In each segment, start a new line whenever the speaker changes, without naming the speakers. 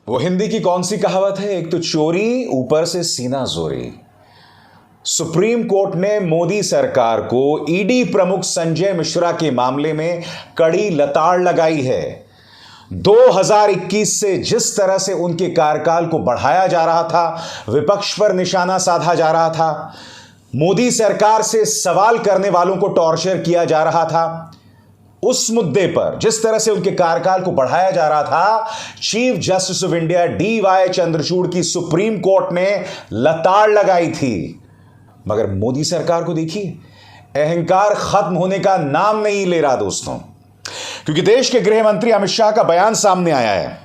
वो हिंदी की कौन सी कहावत है, एक तो चोरी ऊपर से सीना जोरी। सुप्रीम कोर्ट ने मोदी सरकार को ईडी प्रमुख संजय मिश्रा के मामले में कड़ी लताड़ लगाई है। 2021 से जिस तरह से उनके कार्यकाल को बढ़ाया जा रहा था, विपक्ष पर निशाना साधा जा रहा था, मोदी सरकार से सवाल करने वालों को टॉर्चर किया जा रहा था, उस मुद्दे पर जिस तरह से उनके कार्यकाल को बढ़ाया जा रहा था, chief justice of India DY Chandrachud की सुप्रीम कोर्ट ने लताड़ लगाई थी। मगर मोदी सरकार को देखिए, अहंकार खत्म होने का नाम नहीं ले रहा दोस्तों, क्योंकि देश के गृह मंत्री अमित शाह का बयान सामने आया है।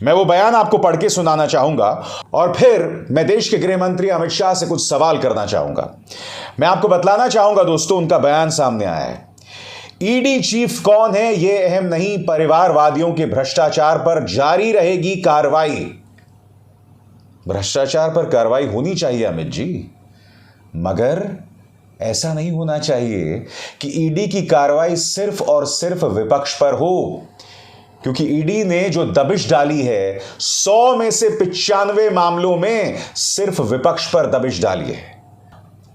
मैं वो बयान आपको पढ़ के सुनाना चाहूंगा और फिर मैं देश के गृह मंत्री अमित शाह से कुछ सवाल करना चाहूंगा। मैं आपको बतलाना चाहूंगा दोस्तों, उनका बयान सामने आया है। ईडी चीफ कौन है यह अहम नहीं, परिवारवादियों के भ्रष्टाचार पर जारी रहेगी कार्रवाई। भ्रष्टाचार पर कार्रवाई होनी चाहिए अमित जी, मगर ऐसा नहीं होना चाहिए कि ईडी की कार्रवाई सिर्फ और सिर्फ विपक्ष पर हो, क्योंकि ईडी ने जो दबिश डाली है 100 में से 95 मामलों में सिर्फ विपक्ष पर दबिश डाली है।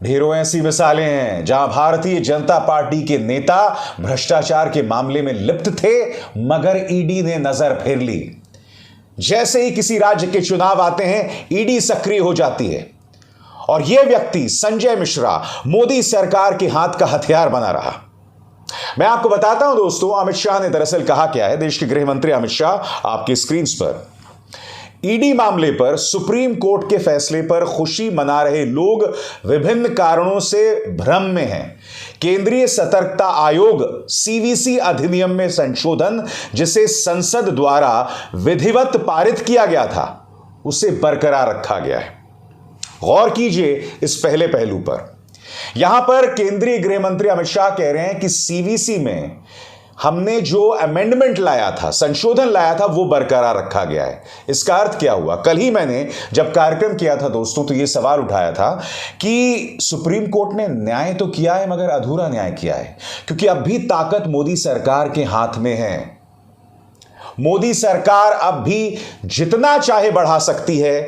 ढेरों ऐसी मिसालें हैं जहां भारतीय जनता पार्टी के नेता भ्रष्टाचार के मामले में लिप्त थे, मगर ईडी ने नजर फेर ली। जैसे ही किसी राज्य के चुनाव आते हैं, ईडी सक्रिय हो जाती है और यह व्यक्ति संजय मिश्रा मोदी सरकार के हाथ का हथियार बना रहा। मैं आपको बताता हूं दोस्तों, अमित शाह ने दरअसल कहा क्या है। देश के गृह मंत्री अमित शाह आपकी स्क्रीन पर। ईडी मामले पर सुप्रीम कोर्ट के फैसले पर खुशी मना रहे लोग विभिन्न कारणों से भ्रम में हैं। केंद्रीय सतर्कता आयोग CVC अधिनियम में संशोधन, जिसे संसद द्वारा विधिवत पारित किया गया था, उसे बरकरार रखा गया है। गौर कीजिए इस पहले पहलू पर। यहां पर केंद्रीय गृह मंत्री अमित शाह कह रहे हैं कि CVC में हमने जो अमेंडमेंट लाया था, संशोधन लाया था, वो बरकरार रखा गया है। इसका अर्थ क्या हुआ? कल ही मैंने जब कार्यक्रम किया था दोस्तों, तो यह सवाल उठाया था कि सुप्रीम कोर्ट ने न्याय तो किया है, मगर अधूरा न्याय किया है, क्योंकि अब भी ताकत मोदी सरकार के हाथ में है। मोदी सरकार अब भी जितना चाहे बढ़ा सकती है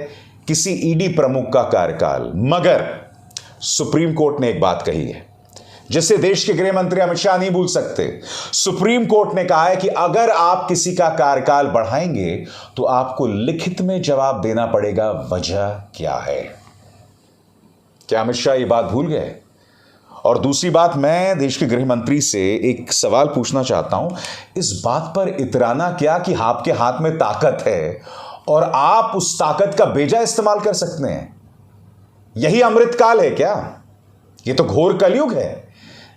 किसी ईडी प्रमुख का कार्यकाल, मगर सुप्रीम कोर्ट ने एक बात कही है जिसे देश के गृह मंत्री अमित शाह नहीं भूल सकते। सुप्रीम कोर्ट ने कहा है कि अगर आप किसी का कार्यकाल बढ़ाएंगे तो आपको लिखित में जवाब देना पड़ेगा, वजह क्या है। क्या अमित शाह ये बात भूल गए? और दूसरी बात, मैं देश के गृह मंत्री से एक सवाल पूछना चाहता हूं, इस बात पर इतराना क्या कि आपके हाथ में ताकत है और आप उस ताकत का बेजा इस्तेमाल कर सकते हैं। यही अमृतकाल है क्या? यह तो घोर कलयुग है।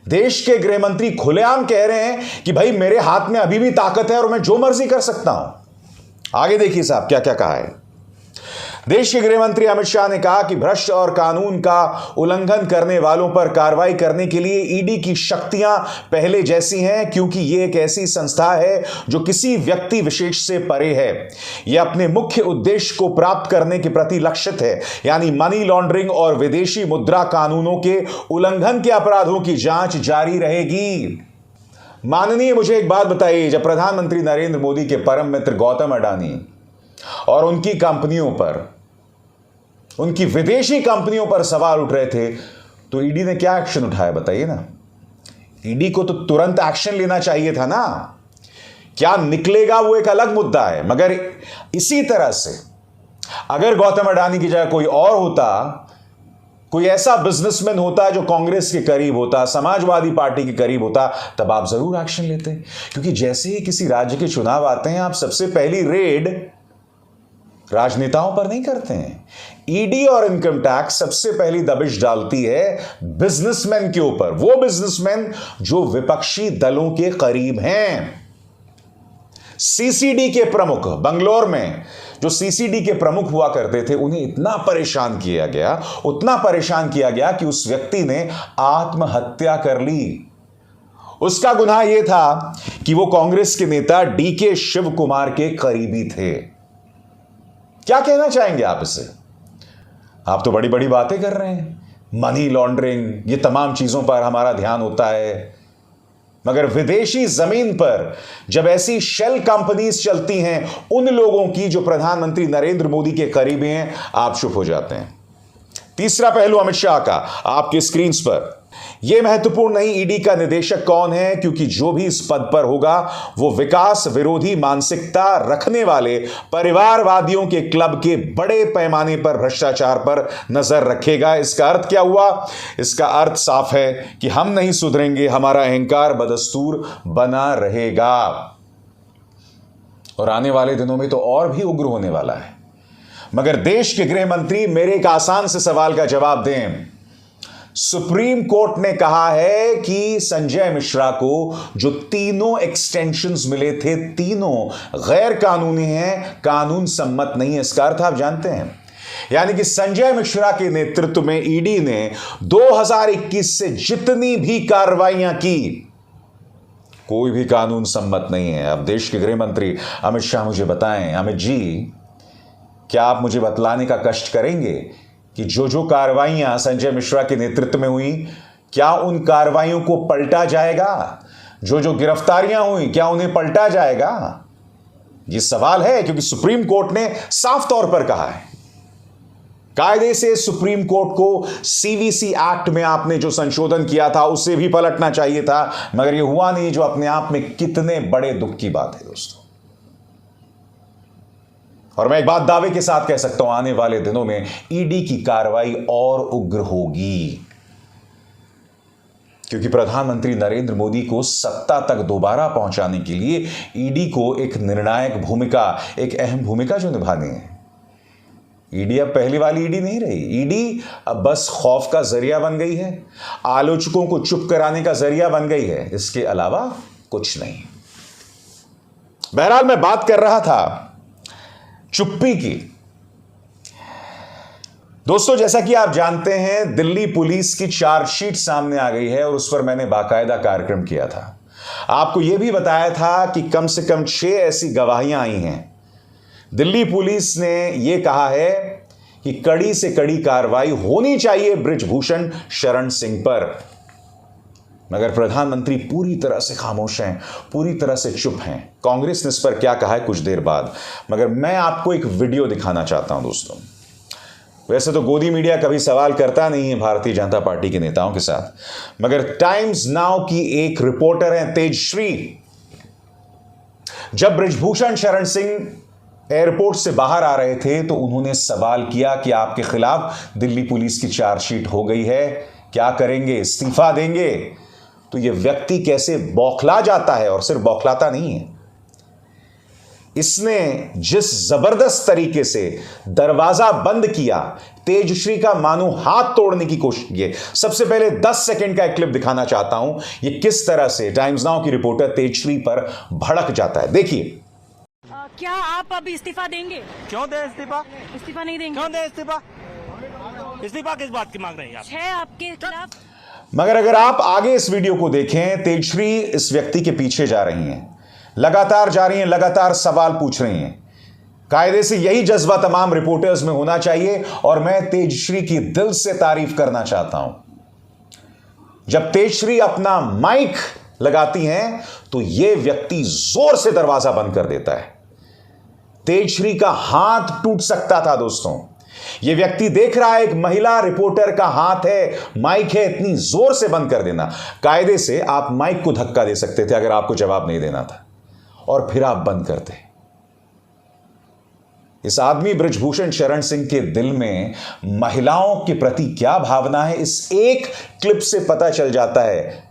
देश के गृह मंत्री खुलेआम कह रहे हैं कि भाई मेरे हाथ में अभी भी ताकत है और मैं जो मर्जी कर सकता हूं। आगे देखिए साहब क्या क्या कहा है। देश के गृह मंत्री अमित शाह ने कहा कि भ्रष्ट और कानून का उल्लंघन करने वालों पर कार्रवाई करने के लिए ईडी की शक्तियां पहले जैसी हैं, क्योंकि यह एक ऐसी संस्था है जो किसी व्यक्ति विशेष से परे है। यह अपने मुख्य उद्देश्य को प्राप्त करने के प्रति लक्षित है, यानी मनी लॉन्ड्रिंग और विदेशी मुद्रा कानूनों के उल्लंघन के अपराधों की जांच जारी रहेगी। माननीय, मुझे एक बात बताइए, जब प्रधानमंत्री नरेंद्र मोदी के परम मित्र गौतम अडानी और उनकी कंपनियों पर, उनकी विदेशी कंपनियों पर सवाल उठ रहे थे, तो ईडी ने क्या एक्शन उठाया बताइए ना। ईडी को तो तुरंत एक्शन लेना चाहिए था ना। क्या निकलेगा वो एक अलग मुद्दा है, मगर इसी तरह से अगर गौतम अडानी की जगह कोई और होता, कोई ऐसा बिजनेसमैन होता जो कांग्रेस के करीब होता, समाजवादी पार्टी के करीब होता, तब आप जरूर एक्शन लेते। क्योंकि जैसे ही किसी राज्य के चुनाव आते हैं, आप सबसे पहली रेड राजनेताओं पर नहीं करते हैं। ईडी और इनकम टैक्स सबसे पहली दबिश डालती है बिजनेसमैन के ऊपर, वो बिजनेसमैन जो विपक्षी दलों के करीब हैं। CCD के प्रमुख, बंगलौर में जो CCD के प्रमुख हुआ करते थे, उन्हें इतना परेशान किया गया, उतना परेशान किया गया कि उस व्यक्ति ने आत्महत्या कर ली। उसका गुनाह यह था कि वो कांग्रेस के नेता DK शिव कुमार के करीबी थे। क्या कहना चाहेंगे आप इससे? आप तो बड़ी बड़ी बातें कर रहे हैं, मनी लॉन्ड्रिंग, ये तमाम चीजों पर हमारा ध्यान होता है, मगर विदेशी जमीन पर जब ऐसी शेल कंपनीज चलती हैं उन लोगों की जो प्रधानमंत्री नरेंद्र मोदी के करीबी हैं, आप चुप हो जाते हैं। तीसरा पहलू अमित शाह का आपके स्क्रीन पर, यह महत्वपूर्ण नहीं ईडी का निदेशक कौन है, क्योंकि जो भी इस पद पर होगा वो विकास विरोधी मानसिकता रखने वाले परिवारवादियों के क्लब के बड़े पैमाने पर भ्रष्टाचार पर नजर रखेगा। इसका अर्थ क्या हुआ? इसका अर्थ साफ है कि हम नहीं सुधरेंगे, हमारा अहंकार बदस्तूर बना रहेगा और आने वाले दिनों में तो और भी उग्र होने वाला है। मगर देश के गृह मंत्री मेरे एक आसान से सवाल का जवाब दें। सुप्रीम कोर्ट ने कहा है कि संजय मिश्रा को जो तीनों एक्सटेंशंस मिले थे, तीनों गैर कानूनी हैं, कानून सम्मत नहीं है। इसका अर्थ आप जानते हैं, यानी कि संजय मिश्रा के नेतृत्व में ईडी ने 2021 से जितनी भी कार्रवाइयां की, कोई भी कानून सम्मत नहीं है। अब देश के गृह मंत्री अमित शाह मुझे बताएं, अमित जी, क्या आप मुझे बतलाने का कष्ट करेंगे कि जो जो कार्रवाइयां संजय मिश्रा के नेतृत्व में हुई, क्या उन कार्रवाइयों को पलटा जाएगा? जो जो गिरफ्तारियां हुई, क्या उन्हें पलटा जाएगा? यह सवाल है, क्योंकि सुप्रीम कोर्ट ने साफ तौर पर कहा है। कायदे से सुप्रीम कोर्ट को सीवीसी एक्ट में आपने जो संशोधन किया था उसे भी पलटना चाहिए था, मगर यह हुआ नहीं, जो अपने आप में कितने बड़े दुख की बात है दोस्तों। और मैं एक बात दावे के साथ कह सकता हूं, आने वाले दिनों में ईडी की कार्रवाई और उग्र होगी, क्योंकि प्रधानमंत्री नरेंद्र मोदी को सत्ता तक दोबारा पहुंचाने के लिए ईडी को एक निर्णायक भूमिका, एक अहम भूमिका जो निभानी है। ईडी अब पहली वाली ईडी नहीं रही। ईडी अब बस खौफ का जरिया बन गई है, आलोचकों को चुप कराने का जरिया बन गई है, इसके अलावा कुछ नहीं। बहरहाल मैं बात कर रहा था चुप्पी की। दोस्तों, जैसा कि आप जानते हैं, दिल्ली पुलिस की चार्जशीट सामने आ गई है और उस पर मैंने बाकायदा कार्यक्रम किया था। आपको यह भी बताया था कि कम से कम 6 ऐसी गवाहियां आई हैं। दिल्ली पुलिस ने यह कहा है कि कड़ी से कड़ी कार्रवाई होनी चाहिए बृजभूषण शरण सिंह पर, मगर प्रधानमंत्री पूरी तरह से खामोश हैं, पूरी तरह से चुप हैं। कांग्रेस ने इस पर क्या कहा है कुछ देर बाद, मगर मैं आपको एक वीडियो दिखाना चाहता हूं दोस्तों। वैसे तो गोदी मीडिया कभी सवाल करता नहीं है भारतीय जनता पार्टी के नेताओं के साथ, मगर टाइम्स नाउ की एक रिपोर्टर है तेजश्री, जब बृजभूषण शरण सिंह एयरपोर्ट से बाहर आ रहे थे तो उन्होंने सवाल किया कि आपके खिलाफ दिल्ली पुलिस की चार्जशीट हो गई है, क्या करेंगे, इस्तीफा देंगे? तो यह व्यक्ति कैसे बौखला जाता है, और सिर्फ बौखलाता नहीं है, इसने जिस जबरदस्त तरीके से दरवाजा बंद किया, तेजश्री का मानो हाथ तोड़ने की कोशिश की। सबसे पहले 10 सेकंड का एक क्लिप दिखाना चाहता हूं, यह किस तरह से टाइम्स नाउ की रिपोर्टर तेजश्री पर भड़क जाता है। देखिए।
क्या आप अब इस्तीफा देंगे?
क्यों दे इस्तीफा?
इस्तीफा नहीं देंगे?
क्यों दे इस्तीफा? इस्तीफा किस बात की मांग रहे हैं आप?
6 आपके खिलाफ।
मगर अगर आप आगे इस वीडियो को देखें, तेजश्री इस व्यक्ति के पीछे जा रही हैं, लगातार जा रही हैं, लगातार सवाल पूछ रही हैं। कायदे से यही जज्बा तमाम रिपोर्टर्स में होना चाहिए, और मैं तेजश्री की दिल से तारीफ करना चाहता हूं। जब तेजश्री अपना माइक लगाती हैं तो यह व्यक्ति जोर से दरवाजा बंद कर देता है। तेजश्री का हाथ टूट सकता था दोस्तों। यह व्यक्ति देख रहा है एक महिला रिपोर्टर का हाथ है, माइक है, इतनी जोर से बंद कर देना। कायदे से आप माइक को धक्का दे सकते थे अगर आपको जवाब नहीं देना था, और फिर आप बंद करते। इस आदमी बृजभूषण शरण सिंह के दिल में महिलाओं के प्रति क्या भावना है, इस एक क्लिप से पता चल जाता है।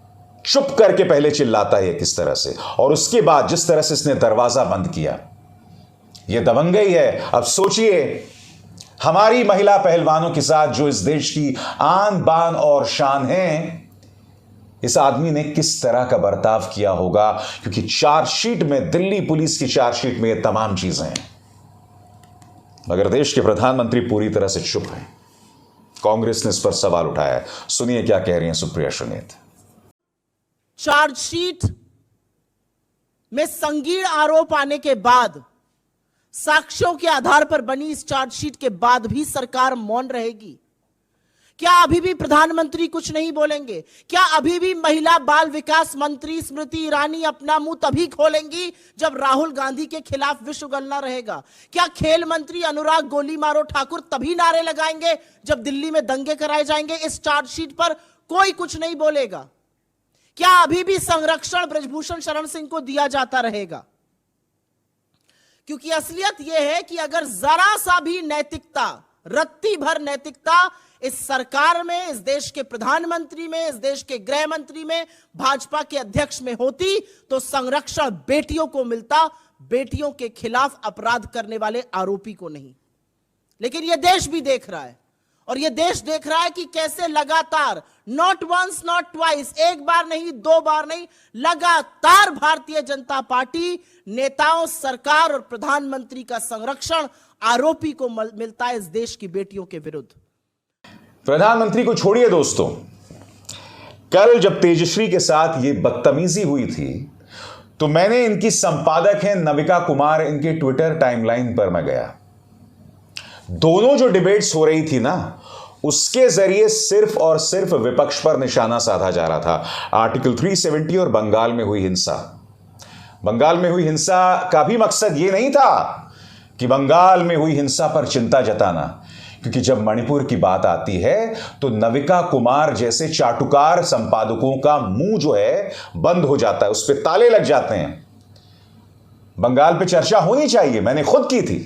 चुप करके पहले चिल्लाता है किस तरह से, और उसके बाद जिस तरह से इसने दरवाजा बंद किया, यह दबंगई है। अब सोचिए, हमारी महिला पहलवानों के साथ जो इस देश की आन बान और शान है, इस आदमी ने किस तरह का बर्ताव किया होगा, क्योंकि चार्जशीट में, दिल्ली पुलिस की चार्जशीट में, ये तमाम चीजें हैं। मगर देश के प्रधानमंत्री पूरी तरह से चुप हैं। कांग्रेस ने इस पर सवाल उठाया है। सुनिए क्या कह रही हैं सुप्रिया सुनीत।
चार्जशीट में संगीन आरोप आने के बाद, साक्ष्यों के आधार पर बनी इस चार्जशीट के बाद भी सरकार मौन रहेगी? क्या अभी भी प्रधानमंत्री कुछ नहीं बोलेंगे? क्या अभी भी महिला बाल विकास मंत्री स्मृति ईरानी अपना मुंह तभी खोलेंगी जब राहुल गांधी के खिलाफ विष उगलना रहेगा? क्या खेल मंत्री अनुराग गोली मारो ठाकुर तभी नारे लगाएंगे जब दिल्ली में दंगे कराए जाएंगे? इस चार्जशीट पर कोई कुछ नहीं बोलेगा। क्या अभी भी संरक्षण ब्रजभूषण शरण सिंह को दिया जाता रहेगा? क्योंकि असलियत यह है कि अगर जरा सा भी नैतिकता, रत्ती भर नैतिकता इस सरकार में, इस देश के प्रधानमंत्री में, इस देश के गृह मंत्री में, भाजपा के अध्यक्ष में होती तो संरक्षण बेटियों को मिलता, बेटियों के खिलाफ अपराध करने वाले आरोपी को नहीं। लेकिन यह देश भी देख रहा है, और यह देश देख रहा है कि कैसे लगातार, नॉट वंस नॉट ट्वाइस, एक बार नहीं, दो बार नहीं, लगातार भारतीय जनता पार्टी नेताओं, सरकार और प्रधानमंत्री का संरक्षण आरोपी को मिलता है इस देश की बेटियों के विरुद्ध।
प्रधानमंत्री को छोड़िए दोस्तों, कल जब तेजश्री के साथ यह बदतमीजी हुई थी तो मैंने, इनकी संपादक हैं नविका कुमार, इनके ट्विटर टाइमलाइन पर मैं गया। दोनों जो डिबेट्स हो रही थी ना, उसके जरिए सिर्फ और सिर्फ विपक्ष पर निशाना साधा जा रहा था। आर्टिकल 370 और बंगाल में हुई हिंसा। बंगाल में हुई हिंसा का भी मकसद यह नहीं था कि बंगाल में हुई हिंसा पर चिंता जताना, क्योंकि जब मणिपुर की बात आती है तो नविका कुमार जैसे चाटुकार संपादकों का मुंह जो है बंद हो जाता है, उस पर ताले लग जाते हैं। बंगाल पे चर्चा होनी चाहिए, मैंने खुद की थी।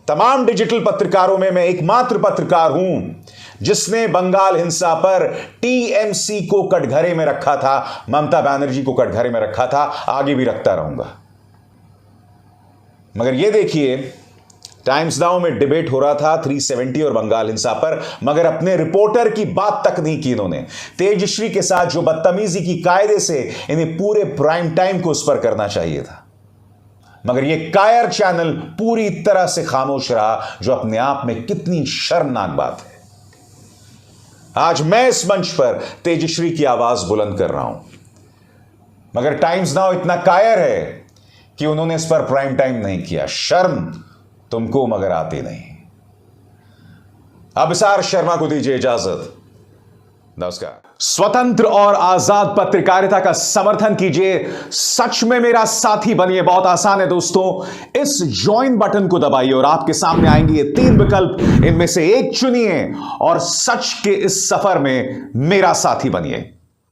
तमाम डिजिटल पत्रकारों में मैं एकमात्र पत्रकार हूं जिसने बंगाल हिंसा पर टीएमसी को कटघरे में रखा था, ममता बनर्जी को कटघरे में रखा था, आगे भी रखता रहूंगा। मगर यह देखिए, टाइम्स नाउ में डिबेट हो रहा था 370 और बंगाल हिंसा पर, मगर अपने रिपोर्टर की बात तक नहीं की इन्होंने। तेजश्री के साथ जो बदतमीजी की, कायदे से इन्हें पूरे प्राइम टाइम को उस पर करना चाहिए था, मगर यह कायर चैनल पूरी तरह से खामोश रहा, जो अपने आप में कितनी शर्मनाक बात है। आज मैं इस मंच पर तेजश्री की आवाज बुलंद कर रहा हूं, मगर टाइम्स नाउ इतना कायर है कि उन्होंने इस पर प्राइम टाइम नहीं किया। शर्म तुमको मगर आती नहीं। अभिसार शर्मा को दीजिए इजाजत। नमस्कार। स्वतंत्र और आजाद पत्रकारिता का समर्थन कीजिए, सच में मेरा साथी बनिए। बहुत आसान है दोस्तों, इस ज्वाइन बटन को दबाइए और आपके सामने आएंगे ये 3 विकल्प, इनमें से एक चुनिए और सच के इस सफर में मेरा साथी बनिए।